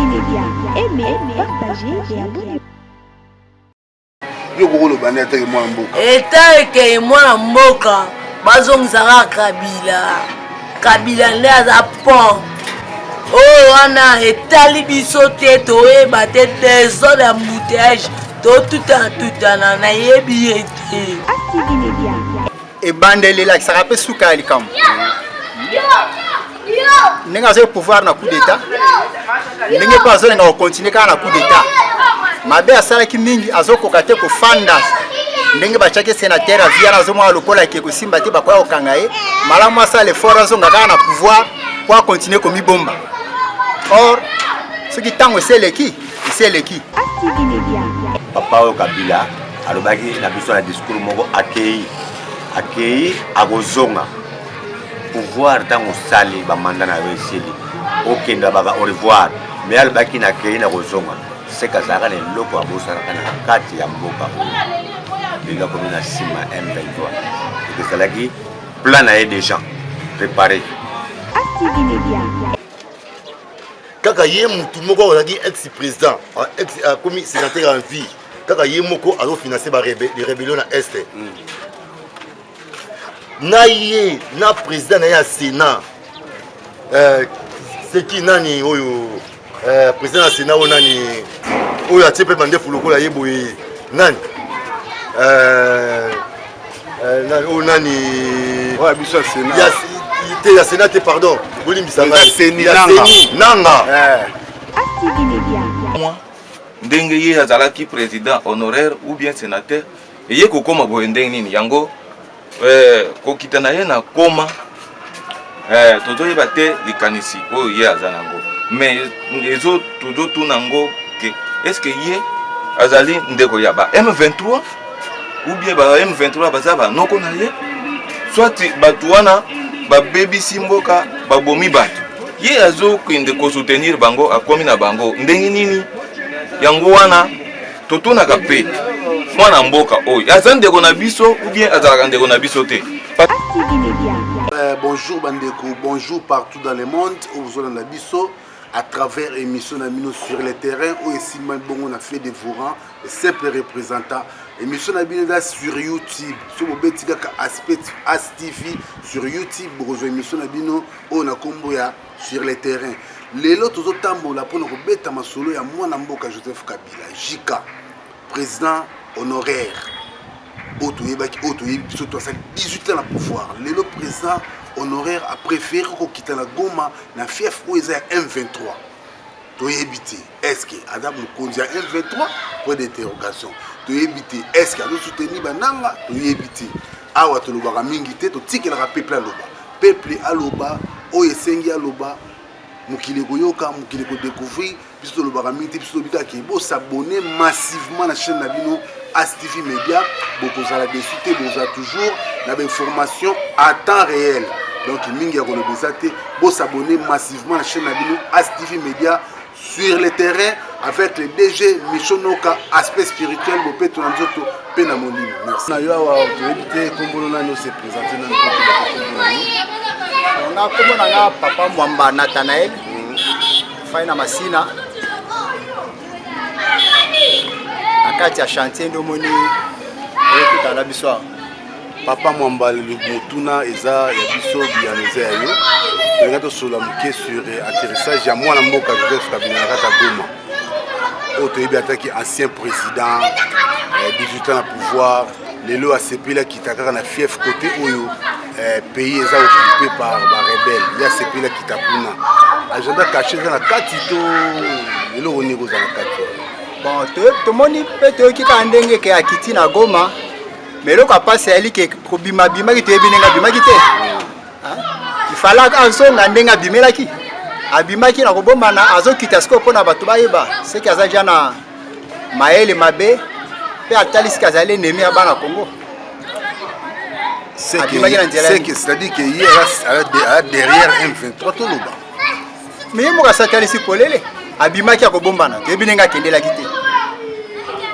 Média, aimez, partagez et abonnez-vous. Etake mwana mboka bazongizaka Kabila nde aza pont oyo wana etali biso te toyeba te desordre ya embouteillage totutana nayebi ye te ebandelela kisaka mpe suka ya likambo ndenge azoyi pouvoir na coup d'état ndenge mpe azolinga kokontinue kaka na coup d'état mabe asalaki mingi azokoka te kofanda ndenge batiaki sénateur aviana azomona lokola eke kosimba te bakoya kokanga ye malamu asala effort azonga kaka na pouvoir po akontinue komibomba or soki ntango eseleki papa oyo Kabila alobaki na biso na discours moko akei akozonga pouvoir ntango osali bamanda na yo esili okenda baka au revoir mais alobaki na akei na kozonga seka azalaka na eloko abosalaka na kati ya mboka eza komi na nsima M23 ezalaki plan na ye déjà préparé kaka ye mutu moko ozalaki ex-président akomi sénateur en vie kaka ye moko azofinancer les rébellions na este na ye na président na ye ya sénat seki nani oyo président ya sénat oyo nani oyo atie mpe bandefu lokola ye boye nani oyo nani ya sénat te pardon bolimbisanga nanga ndenge ye azalaki président honoraire ou bien sénateur eye kokoma boye ndenge nini yango kokita na ye na koma tozoyeba te likanisi oyo ye aza nango mais tozotuna yango ke est-ce que ye azali ndeko ya ba M23 ou bien ba M23 baza banoko na ye soit bato wana babebisi mboka babomi bato ye azokende kosoutenir bango akomi na bango ndenge nini yango wana totunaka pe mwana mboka oyo aza ndeko na biso ou bien azalaka ndeko na biso te. Bonjour bandeko, bonjour partout dans le monde où vous êtes dans la biso à travers émission Namino sur le terrain où ici on a fait des dévorants et simple représentants émission Namino sur YouTube sur Bobetika aspect ASTV sur YouTube pour émission Namino on a comboya sur le terrain les lots aux tambola pour nous beta masolo ya mwana mboka Joseph Kabila Jika président honoraire Otoyebaki surtout 18 ans na pouvoir les lots président honoraire a préféré quitter la Goma na fief où ils M23 toyebiti est-ce que Adam Mukonzi a M23 point d'interrogation toyebiti est-ce que ado soutenir bananga toyebiti awa to lobaka mingi te to tikela peuple aloba oyo esengi aloba mukile koyoka mukile ko découvrir biso lobaka mingi te biso bika ke bo s'abonner massivement na chaîne na bino ASTV Média beaucoup za la dessus te boza toujours na information à temps réel. Donc, il y a des s'abonner massivement à la chaîne ASTV Média sur le terrain avec le DG Michonoka, aspect spirituel, merci. On a papa Mwamba Nathanaël, Faina Masina, Akatia chantier de Moni, et tout à la bissoire. Papa Mwamba le Motuna eza ya biso bianeze ayo regarde sur la muke sur atterrissage ya mwana mboka Joseph Kabila kata Goma otoyebi ataki ancien président 18 ans na pouvoir lelo ACP la kitaka na fief côté oyo pays eza occupé par ba rebelle ya ACP la kitakuna agenda caché na katito lelo oniko za na kati bon to moni peto kika ndenge ke akiti na Goma mais le cas passe ali ke kobima bima ki te binenga bima ki te il fallait azonga ndenga bimela ki abima ki na kobomba na azokita siko pona bato bayeba c'est que azaja na maele mabe pe atali kazale nemi ya bana Congo c'est que c'est-à-dire que hier derrière M23 to loba mais mo ka satali si polele abima ki akobomba na te binenga kendela ki te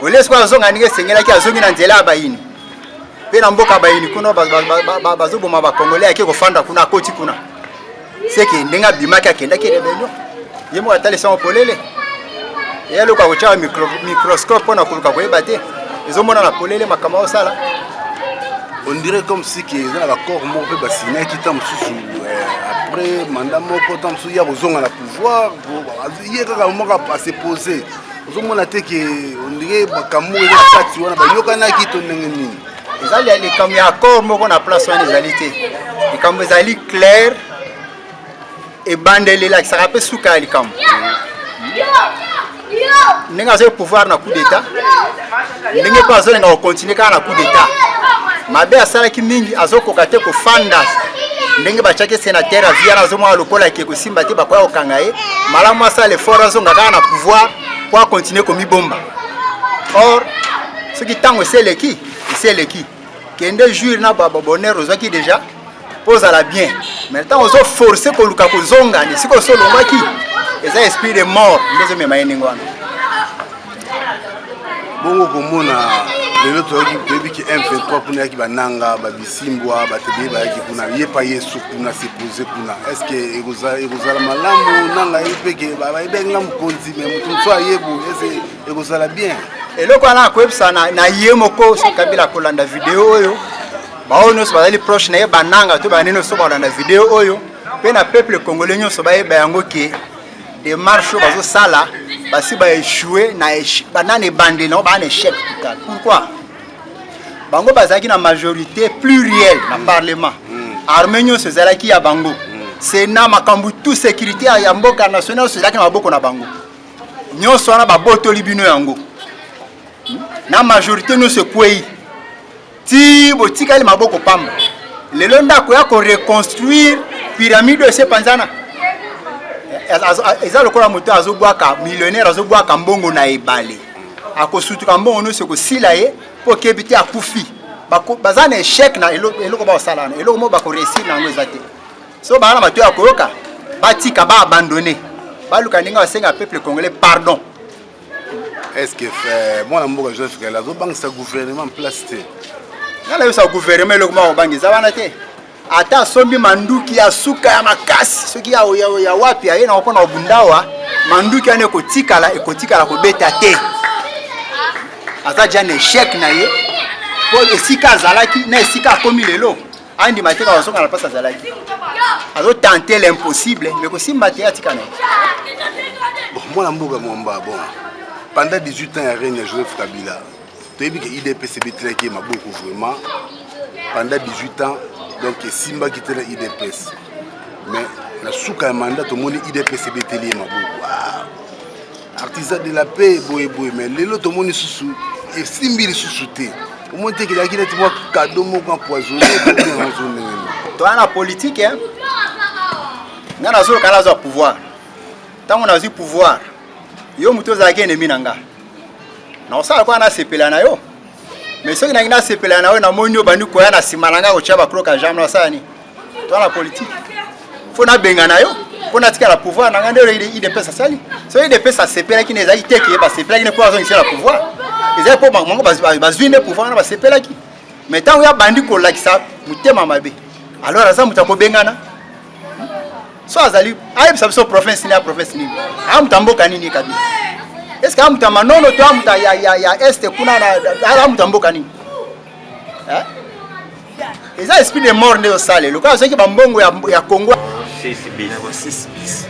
olesko azonga ninge sengela ki azongi na nzela abayini na mboka bayini kuna bazoboma ba Congolais yake kofanda kuna koti kuna c'est que ndenga bimaki akenda ki rebellion yemo atali sans polele Et le quoi au microscope on a koluka koyeba te. Ezomona na polele makama osala. On dirait comme si que dans l'accord moko ba signé qui tam sous après mandat moko tam sous ya ozonga na pouvoir hier ka moko a se poser. Ozomona te que on dirait ba kamu ya kati wana ba yokana ki to ndenge nini. Ezali les comme ya accord moko na place wana ezali te. Et comme ezali clair et bandeli là ça rappelle souka likam. Nenga zo pouvoir na coup d'état. Nenga pas zo nga continuer ka na coup d'état. Mabe asala ki mingi azokoka te ko fanda. Ndenge bachake sénateur avia na zo mwa lokola ke ko simba te bakoya okanga ye. Malamu asala le fort zo nga na pouvoir pour continuer comme bomba. Or ce qui tango c'est l'équipe, kende jour na baba bonheur ozaki déjà pose à la bien. Maintenant on zo forcer ko luka ko zonga ni siko solo ngaki. Eza esprit de mort ndezo mema yeningwana. Bongo komona lelo toki bebi ki M23 kuna ki bananga ba bisimbwa ba tebe ba ki kuna yepa yesu kuna se poser kuna. Est-ce que egozala malamu nanga yepeke ba benga mukonzi me mutu so ayebu est-ce egozala bien. Eloko ana kwebsa na yemoko so kabila kolanda video oyo. Baono so bazali proche na ye bananga to baneno so balanda video oyo. Pe na peuple congolais nyoso ba yeba yango ke des marches bazo sala basi ba échouer na banane bandé non ba un échec total. Pourquoi? Bango bazaki na majorité plurielle na parlement. Armenio se zalaki ya bango. Sénat makambu tout sécurité ya mboka national se zalaki na maboko na bango. Nyoso wana ba boto libino yango. Na majorité no se kwei. Ti botika le maboko pamba. Lelo ndako ya ko reconstruire pyramide se panzana. Eza lokola moto azobwaka millionnaire azobwaka mbongo na ebale akosutuka mbongo no se ko sila ye po kebiti akufi bazana échec na eloko ba osala na eloko mo ba ko réussir na ngo ezate so bana bato ya koyoka batika ba abandonner baluka ninga basenga peuple congolais pardon. Est-ce que moi mboka Joseph Kabila zo bangisa gouvernement en place te ngala yo sa gouvernement eloko ma obangisa bana te. Ata sombi manduki ya suka ya makasi soki ya wapi ya na okona obundawa manduki ane kotikala ko beta te ata jane échec na ye po esika zalaki na esika komi lelo andi mateka wasonga na pasa zalaki azo tenter l'impossible mais ko simba te atika na bon moi mboka mwamba bon pendant 18 ans ya règne de Joseph Kabila toyebi que IDPS betlaki maboko vraiment pendant 18 ans. Donc Simba qui était l'IDPS. Mais la souka mandat tout le monde IDPS beteli maboko. Artisan de la paix boy mais les autres monde sous et Simbi les sous-souté. Au moins que la guinée tu vois cadeau mon empoisonné toi la politique hein. Ngana zo kala zo pouvoir. Tant on a eu pouvoir. Yo muto za ke ennemi nanga. Na osala kwa na sepela na yo. Mais ceux qui n'ont pas sepelé na monyo banu ko ya na simalanga ko chaba kroka jamna wasani to la politique faut na benga na yo pour na tika la pouvoir na ngande il de pesa sali so il de pesa sepela ki neza iteke ba sepela ki ne ko azongi la pouvoir ils pour bango bazwine pouvoir na ba sepela ki mais tant ya bandi ko lakisa mutema mabe alors aza mutako bengana so azali ayeb sabso province ni am tamboka nini kabisa. Est-ce que amuta manono to amuta ya este kuna na amuta mboka nini? Hein? Eza esprit de mort ndio sale. Loka soki bambongo ya Congo.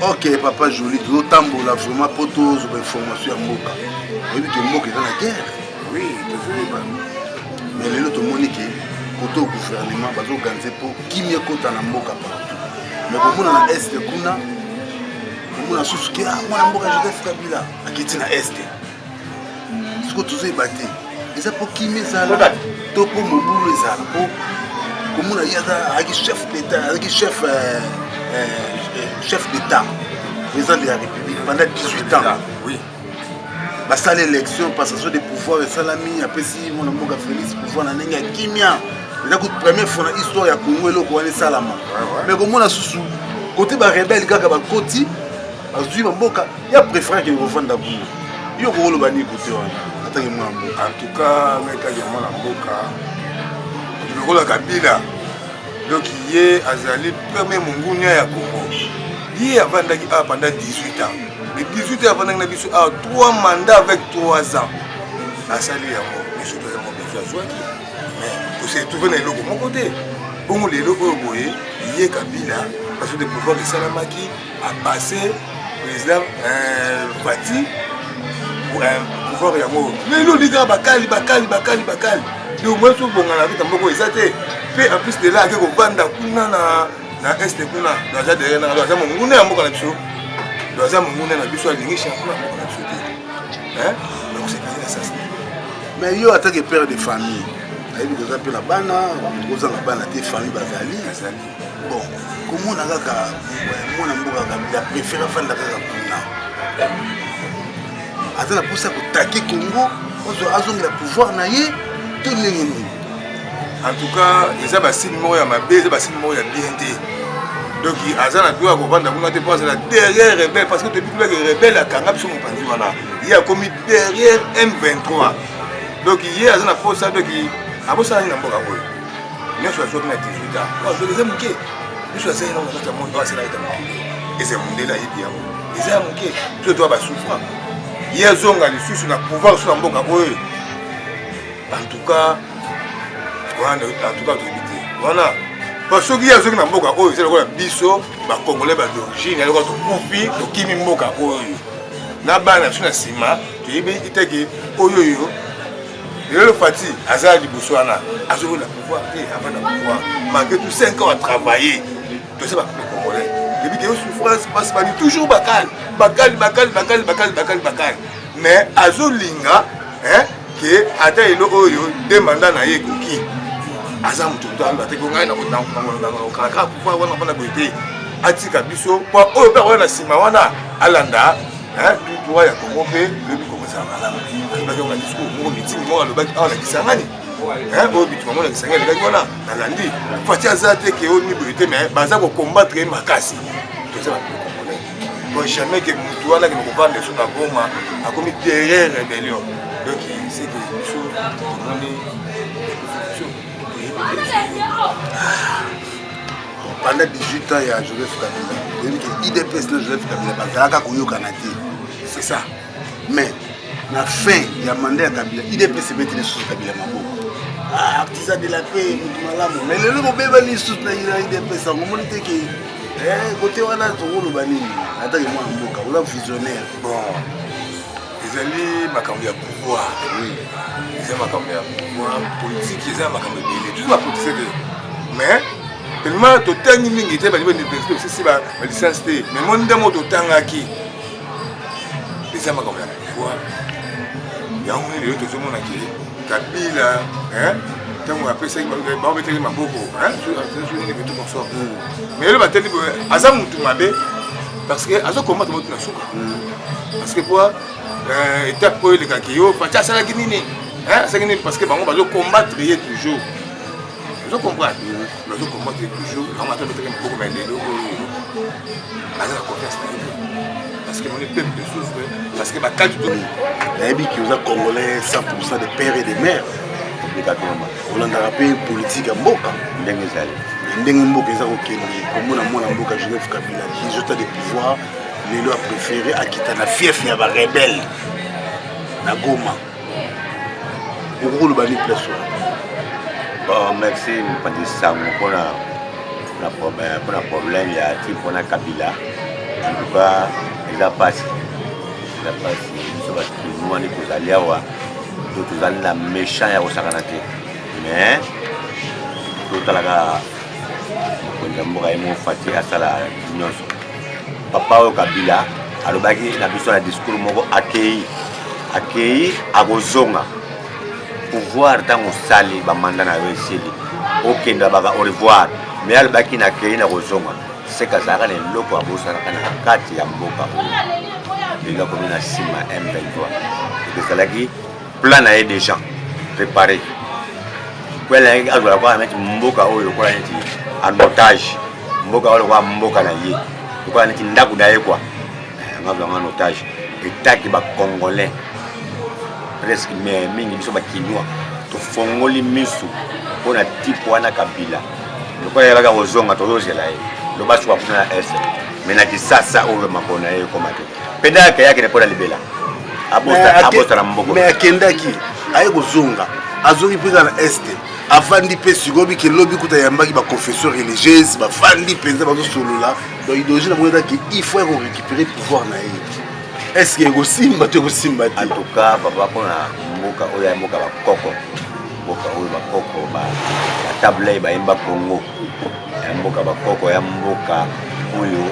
OK papa joli to tambola vraiment poto zo information ya mboka. Oui que mboka est dans la guerre. Oui, désolé ba. Mais lelo to moniki poto gouvernement bazo ganze po kimia kota na mboka partout. Mais comme na este kuna on sous que moi mboka Joseph Kabila akiti na este siko tuzo ibate eza po kimezala to po mobulu ezala po komuna yaza aki chef d'état aki chef d'état président de la République pendant 18 ans. Oui. Basta l'élection passation de pouvoir et salami après si mon mboka Félix pouvoir na nenga kimia eza ko première fois na histoire ya Congo eloko wana salama mais komuna susu côté ba rebelle kaka ba koti azui mboka ya préféré que revendre boulot yo ko lo bani côté wana atangi mwambo en tout cas meka ya mwana mboka lokola Kabila donc yé azali premier mungunya ya Congo Il a pendant 18 ans. Les 18 ans avant de 3 mandats avec 3 ans. À saluer à moi. Mais je dois m'en mais pour se trouver dans les locaux de mon côté. Pour les locaux, il y a Kabila, parce que le pouvoir de Salamaki a passé président Fati pour un pouvoir de Yamo. Mais nous, les gars, Bakali. Donc, moi, je suis bon à la vie, puis en plus de là, il y a un bande na est kuna doza derrière na doza mongune ya mboka na biso doza mongune na biso alingi champion na mboka na biso hein donc c'est bien ça mais yo attaque père de famille ayebi doza pe na bana doza na bana te famille bazali bon comment na kaka mona mboka Kabila préfère fanda kaka kuna azana posa ko taquer Congo ozo azongela pouvoir na ye to nini. En tout cas, ils ont signé moi à ma base, ils ont signé moi à BNT. Donc, ils ont pu comprendre que derrière rebelle, parce que depuis que les rebelles à Kangap sont partis, il a commis derrière M23. Donc, il y a un peu ça, donc il a beau ça, il n'a pas de mais je suis à 18 ans. Je les ai manqués. Je suis à 5 ans, je suis à et c'est mon délai. Ils ont manqué. Je dois souffrir. Il y a un zone sur le pouvoir sur la boca. En tout cas, voilà. Parce que les gens qui ont été biso, les Congolais d'origine, ils ont été coupés, ils ont été Nabana sur la cima, tu es bien que Oyoyo, le Fati, Azar du Boussoana, Azor la pouvoir, avant de pouvoir, malgré tous 5 ans à travailler, tout ça va les Congolais. Depuis que souffrance passe par toujours Bakal. Mais Azor Linga, que Ata Elo Oyo demande à Yekoki. Azam tout le temps, il y a un pouvoir wana na boité atika biso kwa oyo pe wana sima wana alanda tout droit ya Congo pe le bi commencer à malama ba jonga discours mo meeting mo alo ba ala kisangani o bitu mo la kisangani ga wana na landi fati azate ke o ni boité mais baza ko combattre makasi to ça bon jamais que mutu wana ke ko vendre sur na Goma a commis derrière rébellion donc c'est que biso on est pendant 18 ans, il y a Joseph Kabila. Il y a IDPS de Joseph Kabila. C'est ça. Mais, la fin, il y a demandé à Kabila. IDPS c'est mettre les sous Kabila Mabo. Ah, artisan de la paix, mais le nom est les sous IDPS. On m'a dit que côté on a tout le bani. Attends, moi en boca, on a visionnaire. Bon, ils allaient m'accorder à pouvoir. Ils ont m'accorder à pouvoir politique, ils ont m'accorder à pouvoir. Tout ça politique. Mais tellement tout temps ni mingi te ba ni université aussi ba licence te mais mon demo tout temps aki les ama comme pouvoir ya on est tout monde aki Kabila tant on appelle ça ba mettre ma boko je ne vais tout comme ça mais le bateli azam mutu mabe parce que azo combattre mutu na suka parce que pour étape pour les kakio pacha sala kinini c'est kinini parce que bango bazo combattre toujours je comprends. Je comprends toujours. On m'a dit que beaucoup de gens parce que mon peuple de souffre. Parce que ma carte de la vie qui vous a congolais 100% de pères et de mères. On a un politique à Mboka. Mboka est comme on Mboka Joseph Kabila qui est des pouvoirs. Les lois préférées à quitter la fief et à la rebelle. Na Goma. Pour le bani plus. Bon, merci pour ça. Pour le problème, il y a type on a Kabila. En tout cas, il a passé. Il a passé. Parce que nous, on est tous allés voir. Tous allés la méchant à Osakanate. Mais, tout à l'heure, on a fait à la Papa au Kabila, alors il a besoin d'un discours accueilli à Gozonga. Pouvoir dans le sali, mandat na réussir. Ok, au revoir. Mais al baki na créé na Gozonga. C'est que ça a les locaux à Bosa na kati ya mboka. Il a comme une sima M23. Et que ça là qui plan à des gens préparés. Quoi là, il doit avoir mettre mboka au quoi en otage. Mboka au quoi mboka na yé. Quoi n'est ndaku na yé quoi. On va vraiment en otage. Et taki ba congolais. Presque mais mingi biso bakinois to fongoli misu pour na type wana Kabila. Le quoi ya ba Gozonga to zela ye. Le basu wa kuna S. mais na kisasa oyo makona ye koma te penda yake ne pona libela abosa na mboko mais akendaki aye kozonga azongi mpenza na este afandi mpe sikobi ke lobi kuta yambaki baconfession religieuse bafandi mpenza bazosolola donc idéologie na moyedaki il faut récupérer pouvoir na ye est ce que ekosimba to ekosimba te en tout cas papa mpona mboka oyo ya mboka bakoko mboka oyo bakoko batable bayemba congo ya mboka bakoko ya mboka oyo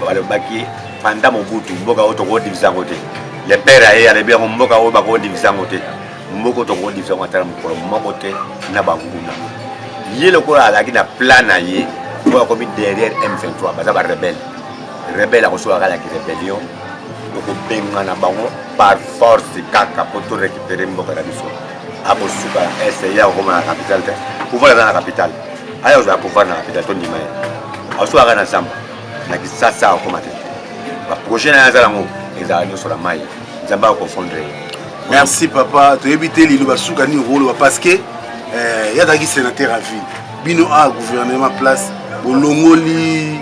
balobaki panda mobutu mboka oyo tokodivisa yango te le père aye alebi yango mboka oyo bakodivisa yango te mboka oyo tokodivisa yango atala mokolo moko te na banguna ye lokola azalaki na plan na ye oyo akomi derrière M23 baza barebele akosoka kalaki rébellion tokobenga na bango par force kaka po to récupérer mboka na biso akosuka essaye akokoma na capitale te pouvoir eza na capitale aya ozala pouvoir na capitale tondima ye akosuka na zamba na kisasa akokoma te baprojet na ye aza nango ezala nyonso na mai nzambe akofondre merci papa toyebi te lilo basuka nini roloba parce que ye azalaki sénateur à ville bino a gouvernement place bolongoli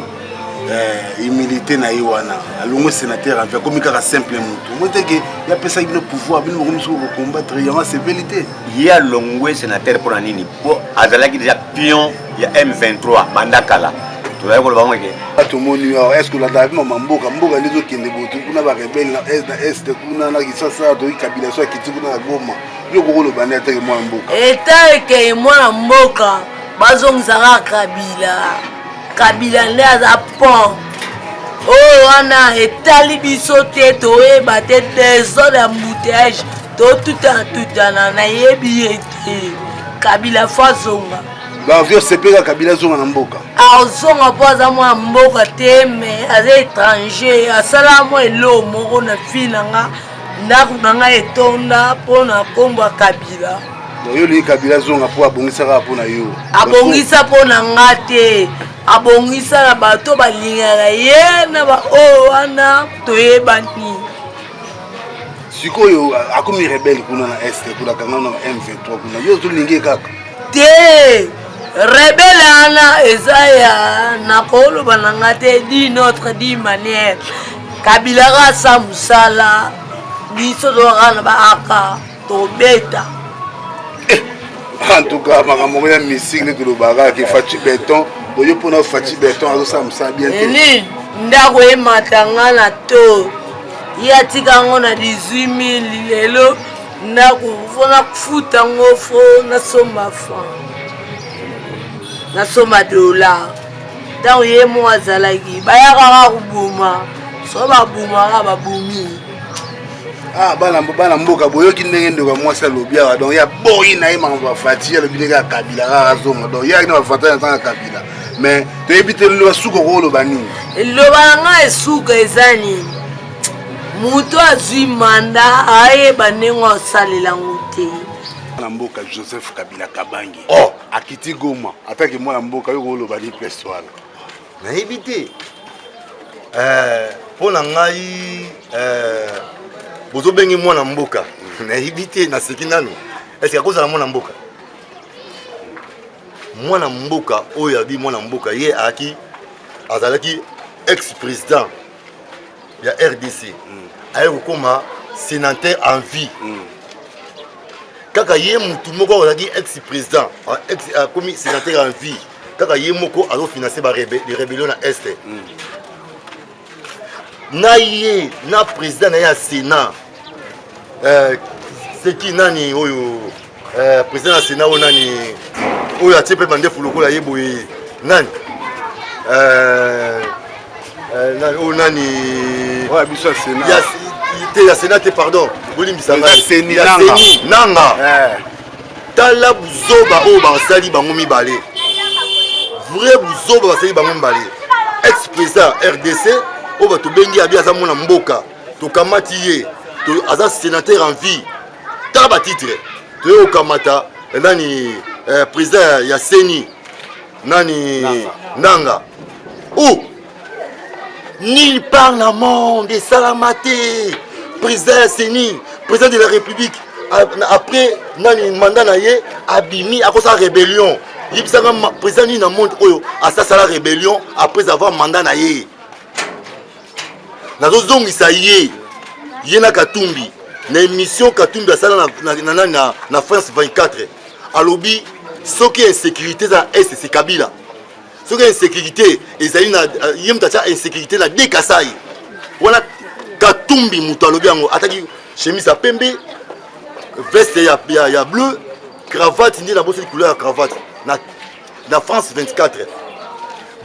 humilité na ye wana alongo sénateur en fait comme kaka simple moto moteke yapesaki bino pouvoir bino bokomi soko kocombattre yango asepelité ye alongwe sénateur mpona nini mpo azalaki déjà pion ya M23 banda kala tozali koloba ngo eke tomoni awa est ce que olandaka mama mboka nde ezokende botu kuna barebele na este kuna na kisasa toyi kabila so akiti kuna na goma biloko koloba nde atake mwana mboka eta ekeye mwana mboka bazongisaka kabila nde aza pont oyo wana etali biso te toyeba te desordre ya mbouteillage totutana nayebi ye te kabila fo azonga bavio sepeka kabila azonga na mboka azonga mpo aza mwana mboka te me aza étranger asala mwa elo moko na fille na nga ndako na ngai etonda mpo na nkombo ya kabila yo olingi kabila azonga mpo abongisaka mpo na yo abongisa mpo na nga te abongisa na bato balingaka ye na baoyo wana toyebani sikoyo akomi rebele kuna na este kuna kanga na M23 kuna yo ozolingi kaka te rebele wana eza ya nakoloba na nga te di notre di manière kabila kasa mosala biso tolaka na baaka tobeta en tout cas makambo ya misiki nde tolobaka ke faci beton oyo mpona faci beton azosala mosala bien te nini ndako ematanga na to ye atika yango na 18 000 lelo ndako fona kufuta ngo fo nasomba franc nasomba dollar ntango ye mo azalaki bayakaka koboma so babomaka babumi bana mboka boyoki ndenge ndeko ya mwasi alobi awa donc ya boyi na ye makambo bafati alobi ndenge ya kabila kaka azonga donc yaki na bafatani na ntango ya kabila mais toyebi te loba suka koloba nini eloba na nga esuka eza nini moto azwi manda ayeba ndenge asalelango te mwana mboka Joseph Kabila Kabangi akiti Goma atake mwana mboka yo koloba ni peste wana nayebi te mpo na ngai bozobengi mwana mboka nayebi te naseki nanu eske akozala mwana mboka oyo abi mwana mboka ye azalaki ex président ya RDC aye kokoma sénateur en vie kaka ye mutu moko azalaki ex président akomi sénateur en vie kaka ye moko azofinanse les rébellions na este na ye na président na ye ya sénat seki nani oyo président ya sénat oyo nani oyo atie mpe bandefu lokola ye boye nani oyo nani biso ya ya sénat te pardon bolimbisanga nanga tala buzoba oyo basali bango mibale vrai buzoba basali bango mibale ex président RDC oyo bato bengi abi aza mwana mboka tokamati ye aza sénateur en vie tala batitre toye okamata nani président ya seni nani nanga nulle part na monde esalama te président ya seni président de la république après nani mandat na ye abimi akosala rébellion yebisaka président nini na monde oyo asasala rébellion après avoir mandat na ye nazozongisa ye na Katumbi na émission Katumbi asala na France 24 alobi soki insécurité za est c'est Kabila soki insécurité ezali na yemtacha insécurité na Dekasai wana Katumbi mutu alobi yango ataki chemise ya pembe veste ya bleu cravate ndi na boso couleur ya cravate na France 24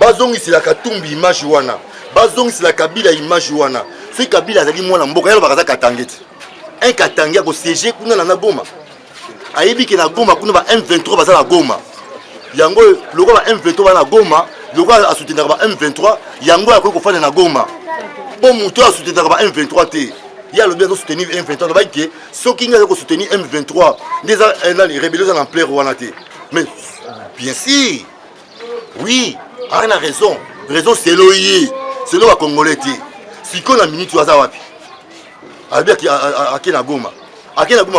bazongisila Katumbi image wana bazongisila Kabila image wana soki Kabila azali mwana mboka yalo bakaza katangeti un Katangi ko siéger kuna na Goma ayebi ke na Goma kuna ba M23 baza na Goma yango loko ba M23 ba na Goma loko a soutenir ba M23 yango akoki kofana na Goma bon muto a soutenir ba M23 te ya le bien soutenir M23 ba ke soki nga ko soutenir M23 déjà les rébellions en plein wana te mais bien sûr oui a raison c'est loyer c'est le congolais te siko na minute waza wapi Albert akena Goma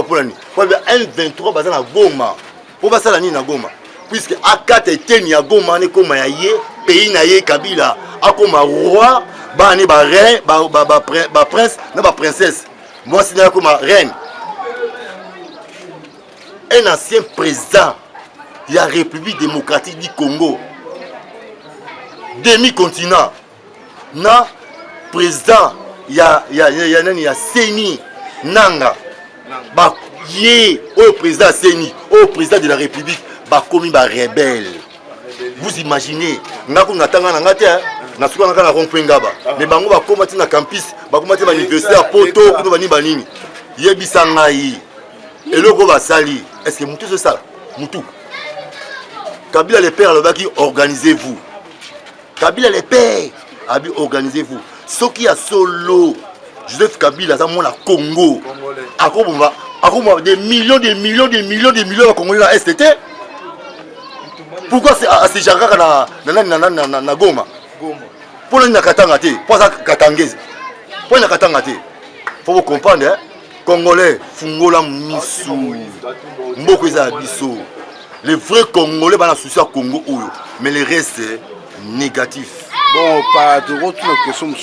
pour nani pour M23 baza na Goma pour basala ni na Goma puisque akata eteni ya Goma ne koma ya ye pays na ye Kabila akoma roi ba ne ba reine ba prince na ba princesse moi c'est koma reine un ancien président de la République démocratique du Congo demi-continent na président ya Seni Nanga ba ye au président Seni au président de la République ba komi ba rebelle vous imaginez ngako natanga na ngate na suka na rompwenga ba mais bango ba komati na campus ba komati ba université à Poto kuno bani banini yebisa ngai eloko ba sali est-ce que mutu c'est ça mutu Kabila le père le baki organisez-vous Kabila le père abi organisez-vous Soki a solo Joseph Kabila ça mon Congo akoma des millions de Congolais à STT pourquoi c'est Jangaka na Goma pour na Katanga te pour ça Katangese pour na Katanga te faut vous comprendre hein Congolais fungola misu mboko za biso les vrais Congolais bana souci à Congo oyo mais le reste négatif. Bon, par rapport à la question,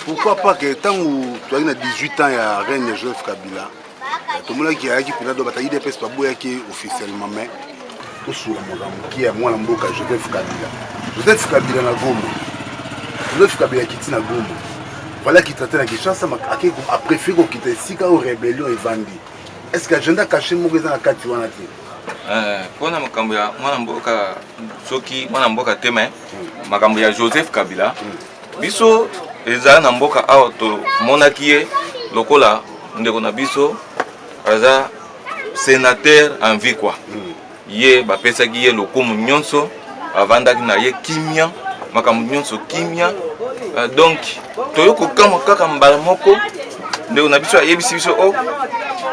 pourquoi pas que tant que tu as 18 ans, il y a Reine Joseph Kabila, tout le monde qui a dit que tu as IDPS pas officiellement, mais tout sur qui est moi l'amboka Joseph Kabila. Joseph Kabila na Goma. Joseph Kabila qui na Goma. Voilà qui traite la question, ça a préféré qu'on quitte ici quand la rébellion est vendue. Est-ce que l'agenda caché mon dans la carte pona makambo ya mwana mboka soki mwana mboka tema makambo ya Joseph Kabila biso eza na mboka awa to monaki ye lokola ndeko na biso aza sénateur en vie quoi ye bapesaki ye lokumu nyonso avandaki na ye kimia makambo nyonso kimia donc toyoko kama kaka mbala moko ndeko na biso ayebisi biso o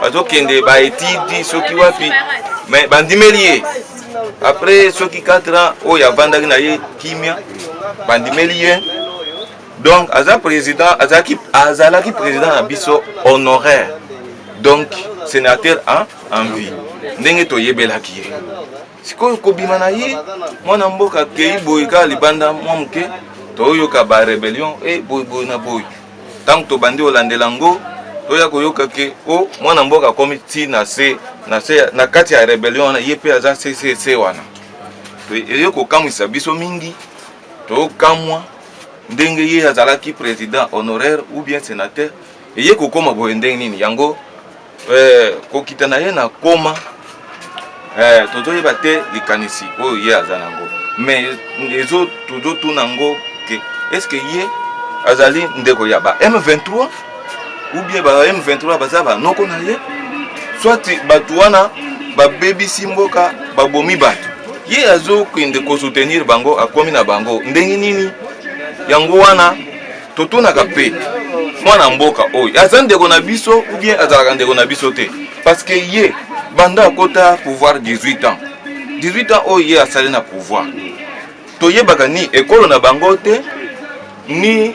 azokende ba etidi soki wapi mais bandimeli après soki 4 ans o ya vandaki na ye kimia bandimeli donc aza président azalaki président na biso honoraire donc sénateur en vie ndenge toyebelaki ye sikoyo kobima na ye mwana mboka kei boye ka libanda mwa moke toyoka ba rébellion boye na boye tant to bandi olandela ngo toya koyoka ke o mwana mboka komi ti na kati ya rébellion na ye pe aza CCC wana to eyoko kamwisa biso mingi to kamwa ndenge ye azalaki président honoraire ou bien sénateur eye kokoma boye ndenge nini yango kokita na ye na koma tozoyeba te likanisi oyo ye aza nango mais tozotuna ngo ke est-ce que ye azali ndeko ya ba M23 ou bien ba M23 baza banoko na ye soit bato wana babebisi mboka babomi bato ye azokende kosoutenir bango akomi na bango ndenge nini yango wana totunaka pe mwana mboka oyo aza ndeko na biso ou bien azalaka ndeko na biso te parce que ye banda akota pouvoir 18 ans oyo ye asali na pouvoir toyebaka ni ekolo na bango te ni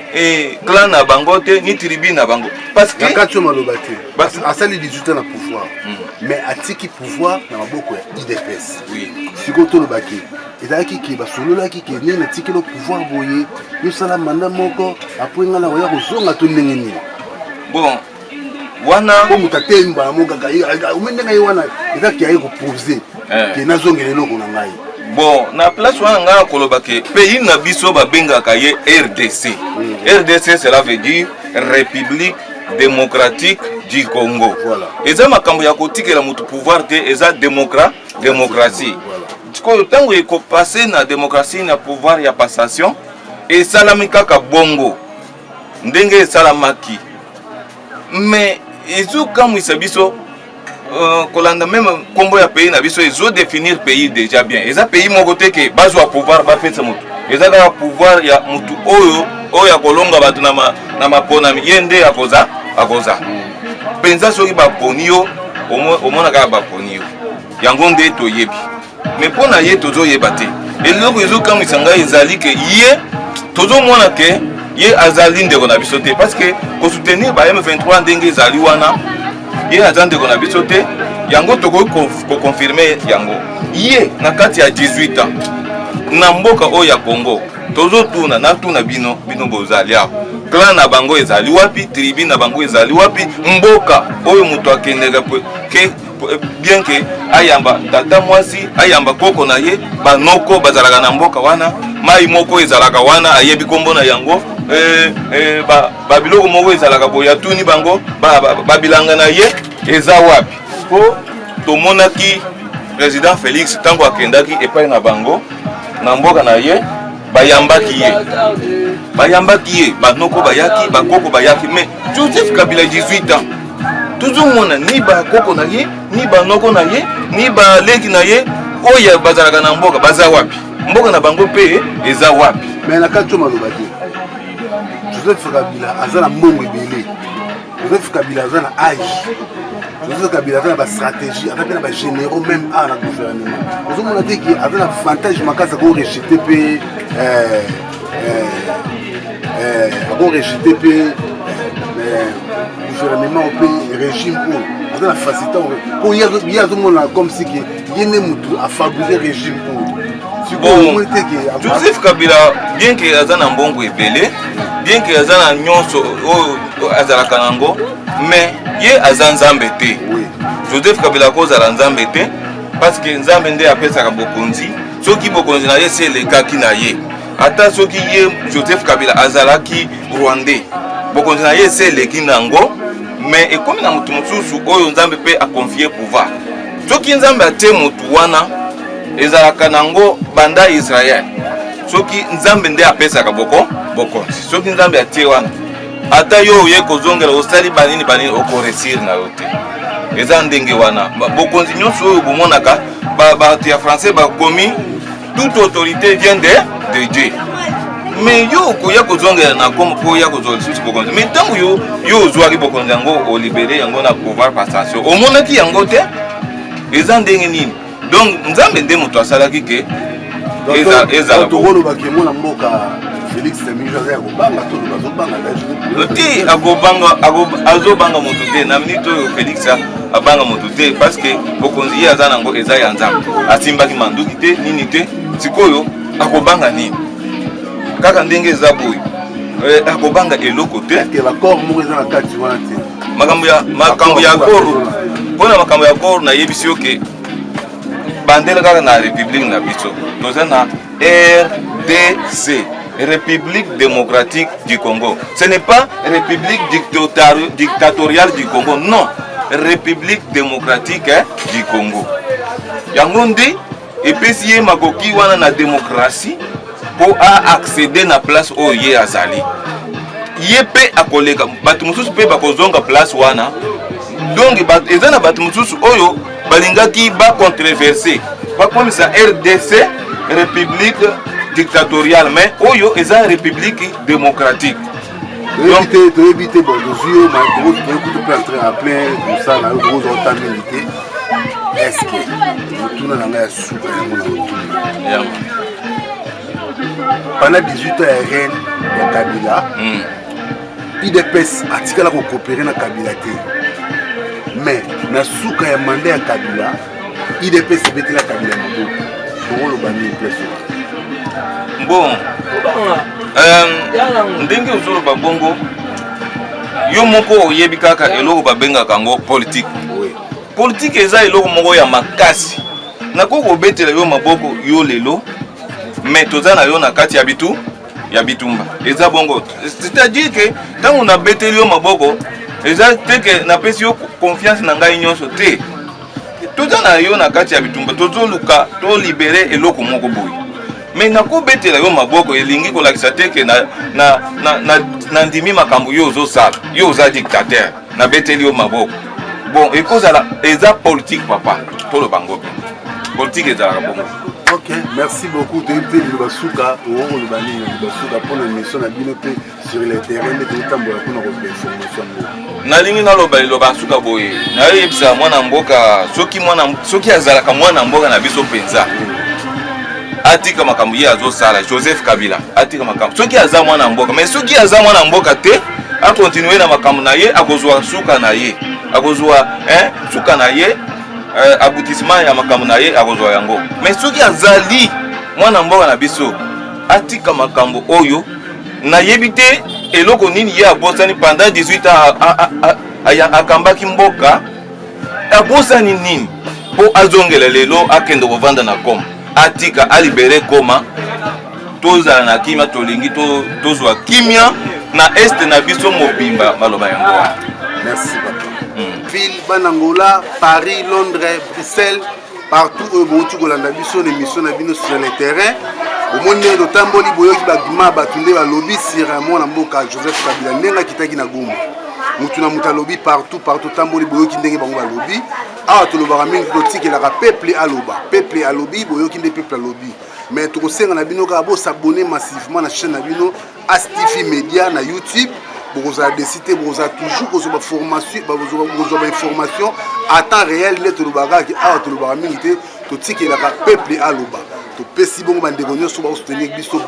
clan na bango te ni tribu na bango parce que quand tu maloba te parce que asali 18 ans na pouvoir mais atiki pouvoir na maboko ya IDPS oui siko to lobaki ezalaki ke basololaki ke nini atiki le pouvoir boye yosala manda moko après nga na oya kozonga to ndenge nini bon wana ko mutate mbala moka kai umende ngai wana ezaki ayi ko poser ke nazongele loko na ngai. Bon, na place où on a kolobake pays na biso babengaka ye RDC. RDC cela veut dire République démocratique du Congo. Voilà. Eza makambo ya kotikela mutu pouvoir te eza démocratie. Voilà. Tango eko passer na démocratie na pouvoir ya passation et salami kaka bongo. Ndenge salamaki. Mais ezo kamwisa biso kolanda même combo ya pays na biso ezo définir pays déjà bien. Eza pays moko te ke bazwa pouvoir ba pesa mutu. Eza ka pouvoir ya mutu oyo ya kolonga batu na mapona yende akoza. Penza soki ba ponio omona ka ba ponio. Yango nde to yebi. Mais pona ye tozo yebate. Eloko ezo kamisa ngai ezali ke ye tozo mona ke ye azali ndeko na biso te parce que ko soutenir ba M23 ndenge ezali wana ye azande kona biso te yango toko ko confirmer yango ye na kati ya 18 ans na mboka o ya Congo tozo tuna na tuna bino bozali aho clan na bango ezali wapi tribu na bango ezali wapi mboka oyo muto akendeka ke bien que ayamba tata mwasi ayamba koko na ye banoko bazalaka na mboka wana mai moko ezalaka wana ayebi kombo na yango babiloko moko ezalaka boya tuni bango babilanga na ye eza wapi po tomonaki président Félix tango akendaki epai na bango na mboka na ye bayambaki ye banoko bayaki bakoko bayaki mais Joseph Kabila 18 ans toujours mona ni bakoko na ye ni banoko na ye ni baleki na ye oya bazalaka na mboka baza wapi mboka na bango pe eza wapi mais na kati malobaki Joseph Kabila azana mbongo ebele Joseph Kabila azana âge Joseph Kabila azana ba stratégie azana ba généraux même à la gouvernement ozo mona te ki azana avantage makasa ko rejeter pe gouvernement au pays régime pour la facilité pour y a comme si il y a mutu à favoriser régime pour bon Joseph Kabila bien que azana mbongo ebele bien que azana nyonso azalaka nango mais ye azanzambe te Joseph Kabila ko zala nzambe te parce que nzambe nde apesaka bokonzi soki bokonzi na ye se lekaki na ye ata soki ye Joseph Kabila azalaki rwandais bokonzi na ye se leki nango mais ekomi na mutu mosusu oyo nzambe pe a confier pouvoir soki nzambe ate mutu wana ezalaka nango banda Israël soki nzambe nde apesaka bokonzi soki nzambe atie wana ata yo ye kozongela osali banini okoresir na yo te eza ndenge wana bokonzi nyonso oyo bomonaka bato ya français bakomi toute autorité vient de Dieu mais yo koya kozongela na komo koya kozongela susu bokonzi mais tango yo ozwaki bokonzi yango olibere yango na pouvoir passation omonaki yango te eza ndenge nini donc nzambe nde moto asalaki ke eza tokolobaki mona mboka Félix Tshisekedi akobanga to bazobanga te azobanga moto te na minute oyo Félix abanga moto te parce que bokonzi ye aza nango eza ya nzambe asimbaki manduki te nini te sikoyo akobanga nini kaka ndenge eza boyo akobanga eloko te makambo ya koro mpona makambo ya koro nayebisi yo ke bandele kaka na république na biso toza na RDC République démocratique du Congo. Ce n'est pas République dictatoriale du Congo, non. République démocratique du Congo. Yangondi et puis si makoki wana na démocratie pour accéder na place au ye azali. Yepe akolega batu mususu pe bakozonga place wana. Donc ezana batu mususu oyo balingaki ba controverser. Pas comme ça RDC République dictatoriale mais oyo eza république démocratique donc tu éviter bon dosio mais gros tu peux entrer en plein tout ça là gros autant milité est-ce que tout na nga super mon pendant 18 ans RN ya Kabila IDPS atikala kokopere na Kabila te mais na suka ya manda ya Kabila IDPS ebetela Kabila maboko tokoloba nini place bon ndenge ozoloba bongo yo moko oyebi kaka eloko babengaka yango politique politique eza eloko moko ya makasi nakoki kobetela yo maboko yo lelo mais toza na yo na kati ya bitumba eza bongo c'est-à-dire que ntango nabeteli yo maboko eza te ke napesi yo confiance na ngai nyonso te toza na yo na kati ya bitumba tozoluka tolibere eloko moko boye mais nakobetela yo maboko elingi kolakisa te ke na ndimi makambo yo ozosala yo oza dictateur nabeteli yo maboko bon ekozala eza politique papa toloba ngo politique ezalaka bongo. Ok, merci beaucoup. Tu as été le Basuka, au Rwanda, le Basuka pour l'émission à Binote sur les terrains de Tambola pour nos informations. Nalingi na loba le Basuka boye. Na yebisa mwana mboka, soki azalaka mwana mboka na biso penza. Atika makambo ye azosala Joseph Kabila. Atika makambo. Soki aza mwana mboka, mais soki aza mwana mboka te, a continuer na makambo na ye, akozwa suka na ye. Akozwa suka na ye. Aboutissement ya makambo na ye akozwa yango mais soki azali mwana mboka na biso atika makambo oyo na yebite eloko nini ye abosani pendant 18 ans akambaki mboka abosani nini po azongela lelo akende kovanda na Goma atika alibere Goma tozala na kimia tolingi tozwa kimia na este na biso mobimba maloba yango. Merci papa. Ville, Banangola, Paris, Londres, Bruxelles, partout où vous avez des émissions sur le terrain. Au monde de Tamboli, Boyoki, Bagma, Batunde, Lobby, Siramon, Namboka, Joseph Kabila, Nenga, Kitaki, Naguma. Mutuna Muta Lobby, partout, Tamboli, Boyoki, Ndenge, Bangoba, Lobby. Ah, tout le baraming, Dotik, il a peuple à Loba, peuple à Lobby, Boyoki, des peuples à Lobby. Mais tout le monde a s'abonner massivement à la chaîne Nabino, Astifi Media, na YouTube. Vous avez décidé, vous avez toujours besoin d'informations à temps réel. Tout le bagage qui a tout le bagage, tout ce qui est là, peuple à l'oba. Tout petit bon bande de réunions sur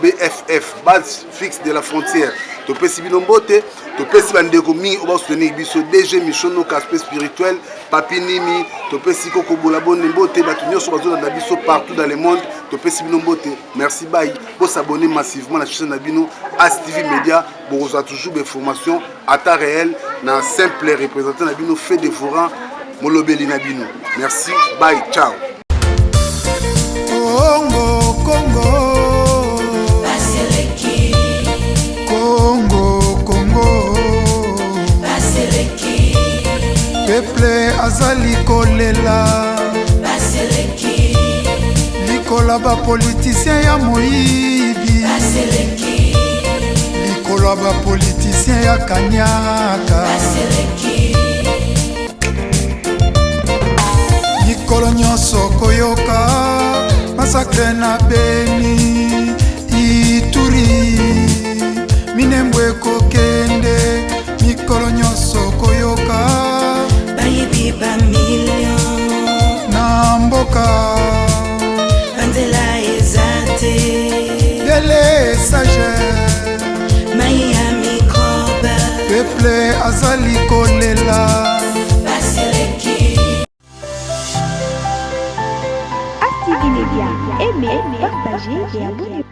BFF, base fixe de la frontière. Tout petit bon beauté, tout petit bande de réunions on va soutenir biso DG Michono aspect spirituel, Papinimi, tout petit coco bolabon de beauté, batunyo sur bazona d'abiso partout dans le monde. Tout petit bon beauté. Merci bye. Pour s'abonner massivement à la chaîne Nabino, Astivi Media, vous avez toujours des informations à temps réel. Dans simple représentant Nabino fait des forans, Molobeli Nabino. Merci, bye, ciao. Congo, Congo, Baseleki. Congo, Congo, Baseleki. Peuple azali kolela, Baseleki. Likola ba politicien ya moyibi, Baseleki. Likola ba politicien ya kanyaka, Baseleki. Likolo nyonso koyoka masakre na Beni Ituri Minembwe kokende mikolo nyonso koyoka bayibi ba million na mboka Andela ezate Dele sage Maya mikoba Peuple azali kolela Baseleki. Aimez, partagez et abonnez-vous.